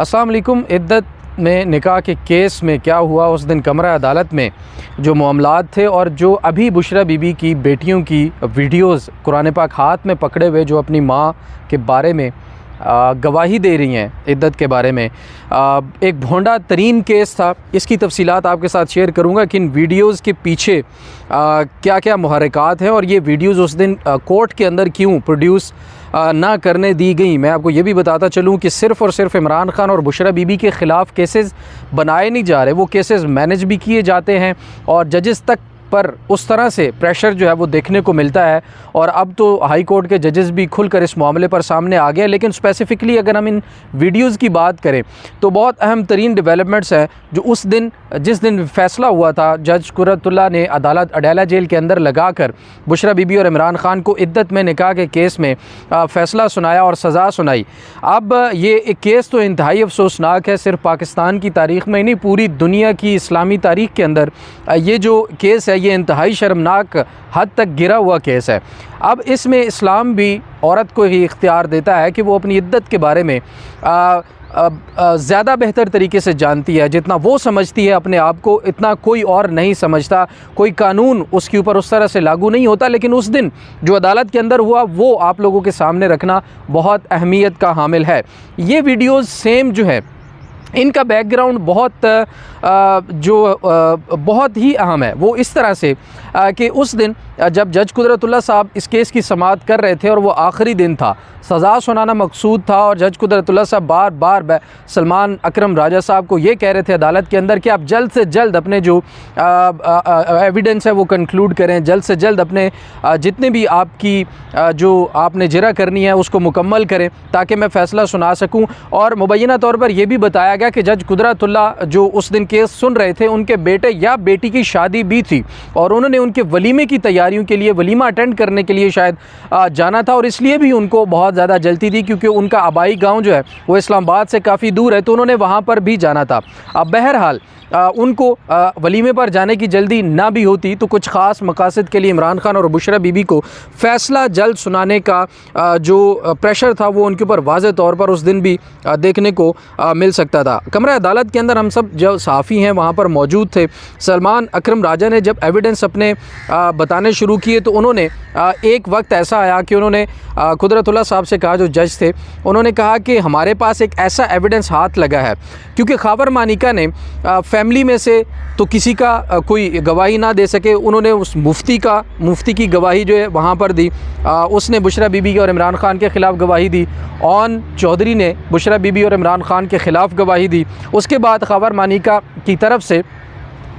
अस्सलाम वालेकुम। इद्दत में निकाह के केस में क्या हुआ उस दिन कमरा अदालत में जो मामलात थे और जो अभी बुशरा बीबी की बेटियों की वीडियोस कुरान पाक हाथ में पकड़े हुए जो अपनी माँ के बारे में गवाही दे रही हैं इद्दत के बारे में, एक भोंडा तरीन केस था। इसकी तफसीलात आपके साथ शेयर करूंगा कि इन वीडियोज़ के पीछे क्या क्या मुहर्रिकात हैं और ये वीडियोज़ उस दिन कोर्ट के अंदर क्यों प्रोड्यूस ना करने दी गई। मैं आपको ये भी बताता चलूँ कि सिर्फ़ और सिर्फ इमरान खान और बुशरा बीबी के ख़िलाफ़ केसेस बनाए नहीं जा रहे, वो केसेस मैनेज भी किए जाते हैं और जजेस तक पर उस तरह से प्रेशर जो है वो देखने को मिलता है। और अब तो हाई कोर्ट के जजेस भी खुलकर इस मामले पर सामने आ गए। लेकिन स्पेसिफ़िकली अगर हम इन वीडियोज़ की बात करें तो बहुत अहम तरीन डेवलपमेंट्स हैं जो उस दिन जिस दिन फ़ैसला हुआ था, जज कुर्रतुल्लाह ने अदालत अडयाला जेल के अंदर लगाकर बुशरा बीबी और इमरान खान को इद्दत में निकाह के केस में फ़ैसला सुनाया और सज़ा सुनाई। अब ये एक केस तो इंतहाई अफसोसनाक है, सिर्फ पाकिस्तान की तारीख़ में नहीं पूरी दुनिया की इस्लामी तारीख़ के अंदर ये जो केस है ये इंतहाई शर्मनाक हद तक गिरा हुआ केस है। अब इसमें इस्लाम भी औरत को ही इख्तियार देता है कि वो अपनी इद्दत के बारे में ज़्यादा बेहतर तरीके से जानती है। जितना वो समझती है अपने आप को इतना कोई और नहीं समझता, कोई कानून उसके ऊपर उस तरह से लागू नहीं होता। लेकिन उस दिन जो अदालत के अंदर हुआ वो आप लोगों के सामने रखना बहुत अहमियत का हामिल है। ये वीडियोज़ सेम जो है इनका बैकग्राउंड बहुत ही अहम है। वो इस तरह से कि उस दिन जब जज कुदरतुल्लाह साहब इस केस की समाअत कर रहे थे और वो आखिरी दिन था, सज़ा सुनाना मकसूद था और जज कुदरतुल्लाह साहब बार बार सलमान अकरम राजा साहब को ये कह रहे थे अदालत के अंदर कि आप जल्द से जल्द अपने जो एविडेंस है वो कंक्लूड करें, जल्द से जल्द अपने जितने भी आपकी जो आपने जरा करनी है उसको मुकम्मल करें ताकि मैं फ़ैसला सुना सकूं। और मुबैना तौर पर यह भी बताया गया कि जज कुदरतुल्लाह जो उस दिन केस सुन रहे थे उनके बेटे या बेटी की शादी भी थी और उन्होंने उनके वलीमे की तैयारियों के लिए, वलीमा अटेंड करने के लिए शायद जाना था और इसलिए भी उनको बहुत ज़्यादा जल्दी थी क्योंकि उनका आबाई गांव जो है वो इस्लामाबाद से काफ़ी दूर है, तो उन्होंने वहाँ पर भी जाना था। अब बहरहाल उनको वलीमे पर जाने की जल्दी ना भी होती तो कुछ ख़ास मकासद के लिए इमरान खान और बुशरा बीबी को फ़ैसला जल्द सुनाने का जो प्रेशर था वो उनके ऊपर वाज़ेह तौर पर उस दिन भी देखने को मिल सकता था। कमरा अदालत के अंदर हम सब जो सहाफ़ी हैं वहाँ पर मौजूद थे। सलमान अकरम राजा ने जब एविडेंस अपने बताने शुरू किए तो उन्होंने एक वक्त ऐसा आया कि उन्होंने कुदरतुल्लाह साहब से कहा, जो जज थे, उन्होंने कहा कि हमारे पास एक ऐसा एविडेंस हाथ लगा है क्योंकि खावर मानिका ने फैमिली में से तो किसी का कोई गवाही ना दे सके, उन्होंने उस मुफ्ती की गवाही जो है वहाँ पर दी। उसने बुशरा बीबी और इमरान खान के ख़िलाफ़ गवाही दी। ओन चौधरी ने बुशरा बीबी और इमरान खान के ख़िलाफ़ गवाही दी। उसके बाद खावर मानिका की तरफ से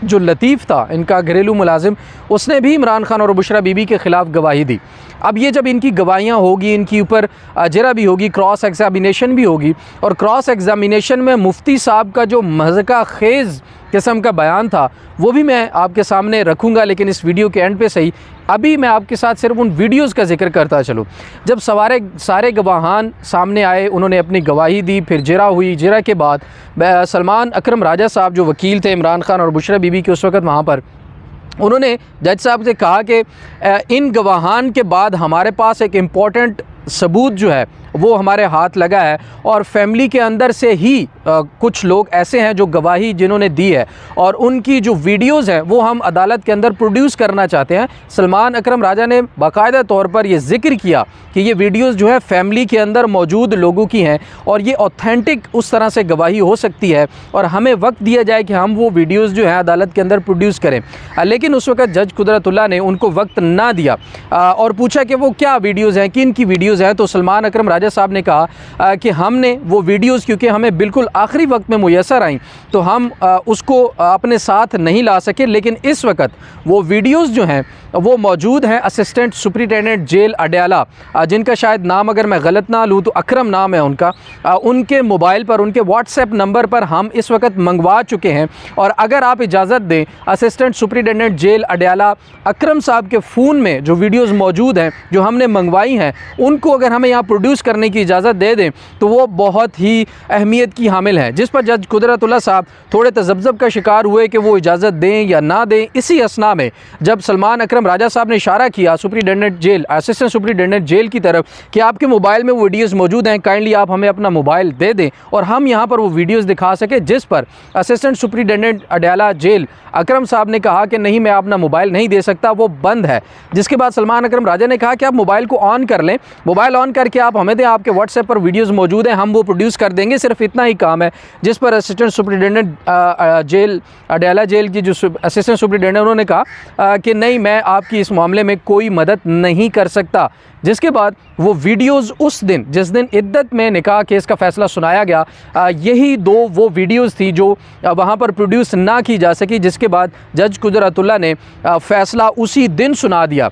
जो लतीफ़ था इनका घरेलू मुलाजिम, उसने भी इमरान खान और बुशरा बीबी के ख़िलाफ़ गवाही दी। अब ये जब इनकी गवाहियाँ होगी, इनके ऊपर जरा भी होगी, क्रॉस एग्ज़ामिनेशन भी होगी और क्रॉस एग्ज़ामिनेशन में मुफ्ती साहब का जो मज़का खेज़ किस्म का बयान था वो भी मैं आपके सामने रखूँगा, लेकिन इस वीडियो के एंड पे सही। अभी मैं आपके साथ सिर्फ उन वीडियोज़ का जिक्र करता चलूँ। जब सारे गवाहान सामने आए, उन्होंने अपनी गवाही दी, फिर जरा हुई। जरा के बाद सलमान अकरम राजा साहब जो वकील थे इमरान खान और बुशरा बीबी के उस वक़्त वहाँ पर, उन्होंने जज साहब से कहा कि इन गवाहान के बाद हमारे पास एक इम्पॉर्टेंट सबूत जो है वो हमारे हाथ लगा है और फैमिली के अंदर से ही कुछ लोग ऐसे हैं जो गवाही जिन्होंने दी है और उनकी जो वीडियोज़ हैं वो हम अदालत के अंदर प्रोड्यूस करना चाहते हैं। सलमान अकरम राजा ने बाकायदा तौर पर ये ज़िक्र किया कि ये वीडियोज़ जो है फैमिली के अंदर मौजूद लोगों की हैं और ये ऑथेंटिक उस तरह से गवाही हो सकती है और हमें वक्त दिया जाए कि हम वो वीडियोज़ जो हैं अदालत के अंदर प्रोड्यूस करें। लेकिन उस वक़्त जज कुदरतुल्लाह ने उनको वक्त ना दिया और पूछा कि वो क्या वीडियोज़ हैं, किन की वीडियोज़ हैं। तो सलमान अकरम राजा साहब ने कहा कि हमने वो वीडियोज़ क्योंकि हमें बिल्कुल आखिरी वक्त में मुयस्सर आई तो हम उसको अपने साथ नहीं ला सके, लेकिन इस वक्त वो वीडियोज़ जो हैं वो मौजूद हैं असिस्टेंट सुपरिटेंडेंट जेल अडयाला, जिनका शायद नाम अगर मैं गलत ना लूँ तो अकरम नाम है उनका, उनके मोबाइल पर, उनके व्हाट्सएप नंबर पर हम इस वक्त मंगवा चुके हैं। और अगर आप इजाज़त दें असिस्टेंट सुपरिटेंडेंट जेल अडयाला अकरम साहब के फ़ोन में जो वीडियोज़ मौजूद हैं जो हमने मंगवाई हैं उनको अगर हमें यहाँ प्रोड्यूस करने की इजाज़त दे दें तो वो बहुत ही अहमियत की हामिल है, जिस पर जज कुदरतुल्लाह साहब थोड़े तज़ब्ज़ब का शिकार हुए कि वो इजाज़त दें या ना दें। इसी असना में जब सलमान अकरम राजा साहब ने इशारा किया superintendent jail, assistant superintendent jail की तरफ कि आपके मोबाइल में वो वीडियोज़ मौजूद हैं, काइंडली आप हमें अपना मोबाइल दे दें और हम यहाँ पर वो वीडियोज़ दिखा सके, जिस पर असिस्टेंट सुप्रिटेंडेंट अडयाला जेल अकरम साहब ने कहा कि नहीं, मैं अपना मोबाइल नहीं दे सकता, वो बंद है। जिसके बाद सलमान अकरम राजा ने कहा कि आप मोबाइल को ऑन कर लें, मोबाइल ऑन करके आप हमें दें, आपके व्हाट्सएप पर वीडियोज़ मौजूद हैं, हम वो प्रोड्यूस कर देंगे, सिर्फ इतना ही काम है। जिस पर assistant superintendent jail Adiala jail की जो असिस्टेंट सुप्रिटेंडेंट उन्होंने कहा कि नहीं, मैं आपकी इस मामले में कोई मदद नहीं कर सकता। जिसके बाद वो वीडियोज़ उस दिन जिस दिन इद्दत में निकाह केस का फ़ैसला सुनाया गया, यही दो वो वीडियोज़ थी जो वहाँ पर प्रोड्यूस ना की जा सकी, जिसके बाद जज कुदरतुल्लाह ने फ़ैसला उसी दिन सुना दिया।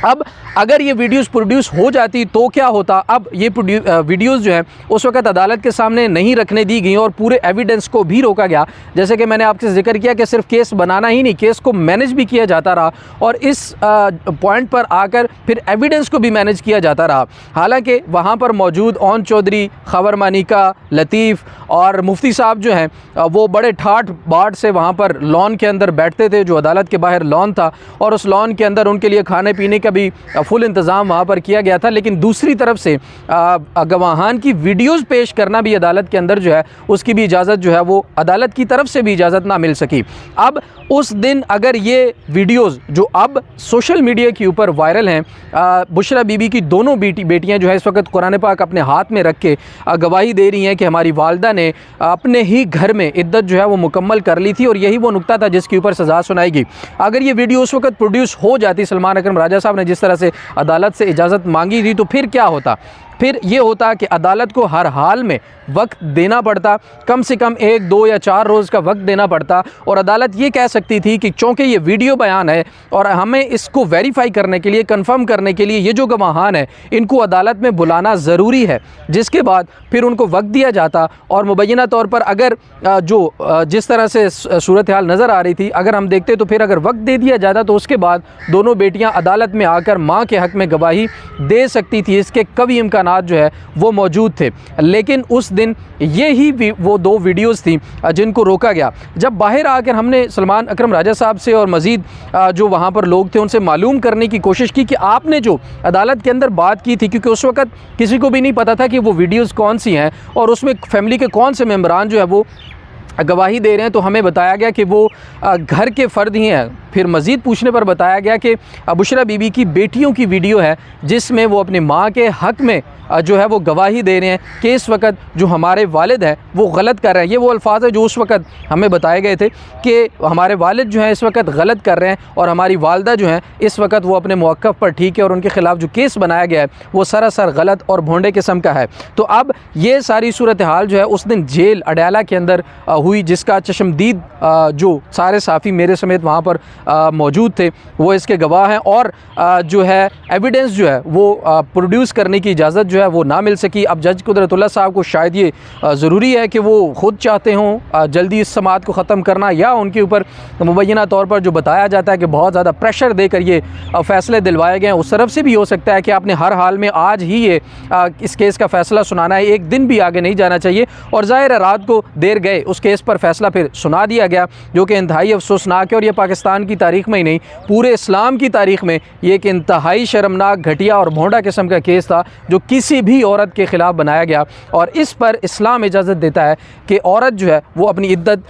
अब अगर ये वीडियोस प्रोड्यूस हो जाती तो क्या होता? अब ये वीडियोस जो हैं उस वक्त अदालत के सामने नहीं रखने दी गई और पूरे एविडेंस को भी रोका गया। जैसे कि मैंने आपसे जिक्र किया कि सिर्फ केस बनाना ही नहीं, केस को मैनेज भी किया जाता रहा और इस पॉइंट पर आकर फिर एविडेंस को भी मैनेज किया जाता रहा। हालांकि वहाँ पर मौजूद ओन चौधरी, खबर मानिका, लतीफ़ और मुफ्ती साहब जो हैं वो बड़े ठाठ बाट से वहाँ पर लॉन के अंदर बैठते थे, जो अदालत के बाहर लॉन था, और उस लॉन के अंदर उनके लिए खाने पीने का भी फुल इंतज़ाम वहाँ पर किया गया था। लेकिन दूसरी तरफ से गवाहान की वीडियोज़ पेश करना भी अदालत के अंदर जो है उसकी भी इजाज़त जो है वो अदालत की तरफ से भी इजाज़त ना मिल सकी। अब उस दिन अगर ये वीडियोज़ जो अब सोशल मीडिया के ऊपर वायरल हैं, बुशरा बीबी की दोनों बेटियाँ जो है इस वक्त कुरान पाक अपने हाथ में रख के गवाही दे रही हैं कि हमारी वालदा ने अपने ही घर में इद्दत जो है वो मुकम्मल कर ली थी और यही वो नुक्ता था जिसके ऊपर सज़ा सुनाएगी। अगर ये वीडियो उस वक्त प्रोड्यूस हो जाती, सलमान अकरम राजा साहब ने जिस तरह से अदालत से इजाज़त मांगी थी, तो फिर क्या होता? फिर ये होता कि अदालत को हर हाल में वक्त देना पड़ता, कम से कम 1, 2 या 4 रोज़ का वक्त देना पड़ता और अदालत ये कह सकती थी कि चूँकि ये वीडियो बयान है और हमें इसको वेरीफाई करने के लिए, कंफर्म करने के लिए ये जो गवाहान है इनको अदालत में बुलाना ज़रूरी है। जिसके बाद फिर उनको वक्त दिया जाता और मुबैना तौर पर अगर जिस तरह से सूरत हाल नज़र आ रही थी, अगर हम देखते तो फिर अगर वक्त दे दिया जाता तो उसके बाद दोनों बेटियाँ अदालत में आकर माँ के हक़ में गवाही दे सकती थी। इसके कभी इम्कानात जो है वो मौजूद थे। लेकिन उस दिन ये ही वो 2 वीडियोस थी जिनको रोका गया। जब बाहर आकर हमने सलमान अकरम राजा साहब से और मज़ीद जो वहाँ पर लोग थे उनसे मालूम करने की कोशिश की कि आपने जो अदालत के अंदर बात की थी, क्योंकि उस वक्त किसी को भी नहीं पता था कि वो वीडियोज़ कौन सी हैं और उसमें फैमिली के कौन से मेम्बरान जो है वो गवाही दे रहे हैं, तो हमें बताया गया कि वो घर के फ़र्द ही हैं। फिर मज़ीद पूछने पर बताया गया कि बुशरा बीबी की बेटियों की वीडियो है जिसमें वो अपनी माँ के हक़ में जो है वो गवाही दे रहे हैं कि इस वक्त जो हमारे वालिद हैं वो गलत कर रहे हैं। ये वो अल्फाज है जो उस वक्त हमें बताए गए थे कि हमारे वालिद जो हैं इस वक्त गलत कर रहे हैं और हमारी वालदा जो हैं इस वक्त वो अपने मौक़िफ़ पर ठीक है और उनके ख़िलाफ़ जो केस बनाया गया है वो सरासर गलत और भोंडे किस्म का है। तो अब ये सारी सूरत हाल जो है उस दिन जेल अडयाला के अंदर हुई, जिसका चशमदीद जो सारे साफ़ी मेरे समेत वहाँ पर मौजूद थे वो इसके गवाह हैं और जो है एविडेंस जो है वो प्रोड्यूस करने की इजाज़त जो है वो ना मिल सकी। अब जज कुदरतुल्लाह साहब को शायद ये ज़रूरी है कि वो ख़ुद चाहते हों जल्दी इस समात को ख़त्म करना, या उनके ऊपर मुबैना तौर पर जो बताया जाता है कि बहुत ज़्यादा प्रेशर देकर ये फ़ैसले दिलवाए गए हैं, उस तरफ से भी हो सकता है कि आपने हर हाल में आज ही ये इस केस का फ़ैसला सुनाना है, एक दिन भी आगे नहीं जाना चाहिए। और ज़ाहिर है रात को देर गए उस केस पर फ़ैसला फिर सुना दिया गया, जो कि इंतहाई अफसोसनाक है और ये पाकिस्तान की तारीख़ में ही नहीं पूरे इस्लाम की तारीख़ में ये एक इंतहाई शर्मनाक, घटिया और भोंडा किस्म का केस था जो किसी भी औरत के ख़िलाफ़ बनाया गया। और इस पर इस्लाम इजाज़त देता है कि औरत जो है वो अपनी इद्दत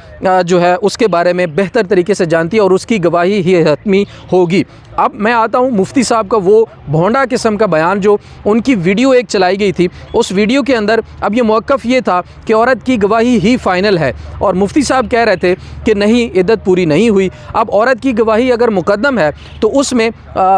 जो है उसके बारे में बेहतर तरीके से जानती है और उसकी गवाही ही हतमी होगी। अब मैं आता हूँ मुफ्ती साहब का वो भोंडा किस्म का बयान जो उनकी वीडियो एक चलाई गई थी। उस वीडियो के अंदर अब ये मौक़िफ़ ये था कि औरत की गवाही ही फ़ाइनल है और मुफ्ती साहब कह रहे थे कि नहीं, इद्दत पूरी नहीं हुई। अब औरत की गवाही अगर मुकद्दम है तो उसमें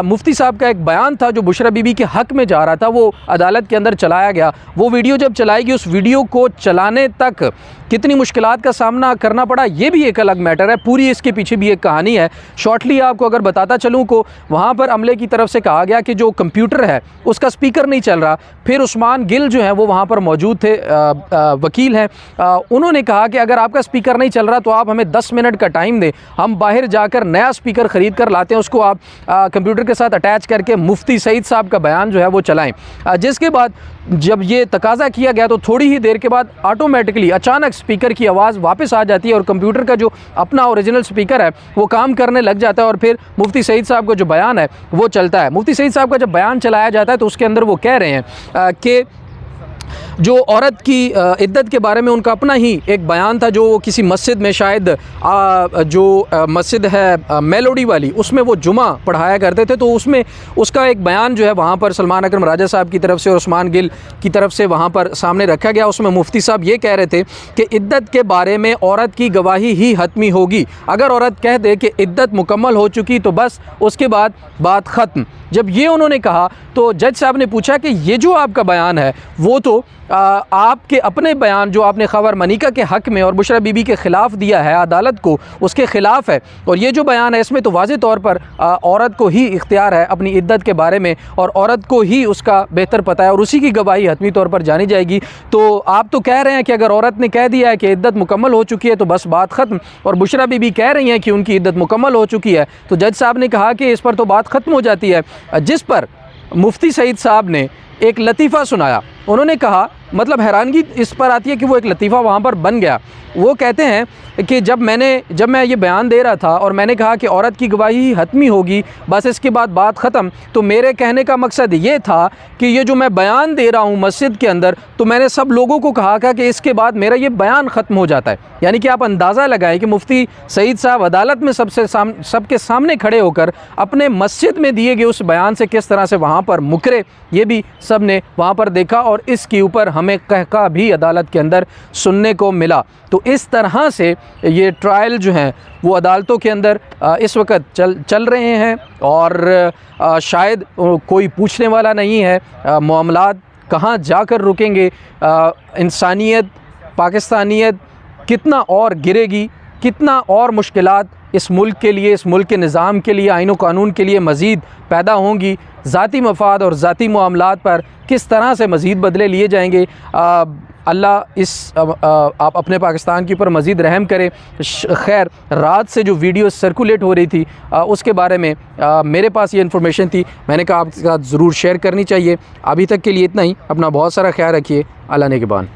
मुफ्ती साहब का एक बयान था जो बुशरा बीबी के हक़ में जा रहा था, वो अदालत के अंदर चलाया गया। वो वीडियो जब चलाई गई, उस वीडियो को चलाने तक कितनी मुश्किलात का सामना करना पड़ा ये भी एक अलग मैटर है, पूरी इसके पीछे भी एक कहानी है। शॉर्टली आपको अगर बताता चलूँ को वहाँ पर अमले की तरफ से कहा गया कि जो कंप्यूटर है उसका स्पीकर नहीं चल रहा। फिर उस्मान गिल जो है वो वहाँ पर मौजूद थे, वकील हैं, उन्होंने कहा कि अगर आपका स्पीकर नहीं चल रहा तो आप हमें 10 मिनट का टाइम दें, हम बाहर जाकर नया स्पीकर ख़रीद कर लाते हैं, उसको आप कंप्यूटर के साथ अटैच करके मुफ्ती सईद साहब का बयान जो है वो चलाएं। जिसके बाद जब ये तकाजा किया गया तो थोड़ी ही देर के बाद ऑटोमेटिकली अचानक स्पीकर की आवाज़ वापस आ जाती है और कंप्यूटर का जो अपना ओरिजिनल स्पीकर है वो काम करने लग जाता है और फिर मुफ्ती सईद साहब का जो बयान है वो चलता है। मुफ्ती सईद साहब का जब बयान चलाया जाता है तो उसके अंदर वो कह रहे हैं कि जो औरत की इद्दत के बारे में उनका अपना ही एक बयान था, जो किसी मस्जिद में शायद जो मस्जिद है मेलोडी वाली, उसमें वो जुमा पढ़ाया करते थे, तो उसमें उसका एक बयान जो है वहाँ पर सलमान अकरम राजा साहब की तरफ से और उस्मान गिल की तरफ से वहाँ पर सामने रखा गया। उसमें मुफ्ती साहब ये कह रहे थे कि इद्दत के बारे में औरत की गवाही ही हतमी होगी, अगर औरत कह दे कि इद्दत मुकम्मल हो चुकी तो बस उसके बाद बात ख़त्म। जब ये उन्होंने कहा तो जज साहब ने पूछा कि ये जो आपका बयान है वो तो आपके अपने बयान जो आपने खबर मनिका के हक़ में और बुशरा बीबी के ख़िलाफ़ दिया है अदालत को, उसके ख़िलाफ़ है, और ये जो बयान है इसमें तो वाज़े तौर पर औरत को ही इख्तियार है अपनी इद्दत के बारे में और औरत को ही उसका बेहतर पता है और उसी की गवाही हतमी तौर पर जानी जाएगी। तो आप तो कह रहे हैं कि अगर औरत ने कह दिया है कि इद्दत मुकम्मल हो चुकी है तो बस बात ख़त्म, और बुशरा बीबी कह रही हैं कि उनकी इद्दत मुकम्मल हो चुकी है, तो जज साहब ने कहा कि इस पर तो बात ख़त्म हो जाती है। जिस पर मुफ्ती सईद साहब ने एक लतीफ़ा सुनाया। उन्होंने कहा, मतलब हैरानगी इस पर आती है कि वो एक लतीफ़ा वहाँ पर बन गया। वो कहते हैं कि जब मैं ये बयान दे रहा था और मैंने कहा कि औरत की गवाही हतमी होगी, बस इसके बाद बात ख़त्म, तो मेरे कहने का मकसद ये था कि ये जो मैं बयान दे रहा हूँ मस्जिद के अंदर, तो मैंने सब लोगों को कहा कि इसके बाद मेरा ये बयान ख़त्म हो जाता है। यानी कि आप अंदाज़ा लगाएं कि मुफ्ती सईद साहब अदालत में सबके सामने खड़े होकर अपने मस्जिद में दिए गए उस बयान से किस तरह से वहाँ पर मुकरे, ये भी सब ने वहाँ पर देखा और इसके ऊपर हमें कहका भी अदालत के अंदर सुनने को मिला। तो इस तरह से ये ट्रायल जो हैं वो अदालतों के अंदर इस वक्त चल रहे हैं और शायद कोई पूछने वाला नहीं है मामलात कहाँ जाकर रुकेंगे। इंसानियत, पाकिस्तानियत कितना और गिरेगी, कितना और मुश्किलात इस मुल्क के लिए, इस मुल्क के निज़ाम के लिए, आईन व कानून के लिए मज़ीद पैदा होंगी, ज़ाती मफाद और ज़ाती मामलात पर किस तरह से मज़ीद बदले लिए जाएंगे। अल्लाह आप अपने पाकिस्तान के ऊपर मज़ीद रहम करे। खैर, रात से जो वीडियो सर्कुलेट हो रही थी उसके बारे में मेरे पास ये इन्फॉर्मेशन थी, मैंने कहा आपके साथ ज़रूर शेयर करनी चाहिए। अभी तक के लिए इतना ही। अपना बहुत सारा ख्याल रखिए। अल्लाह ने के बान।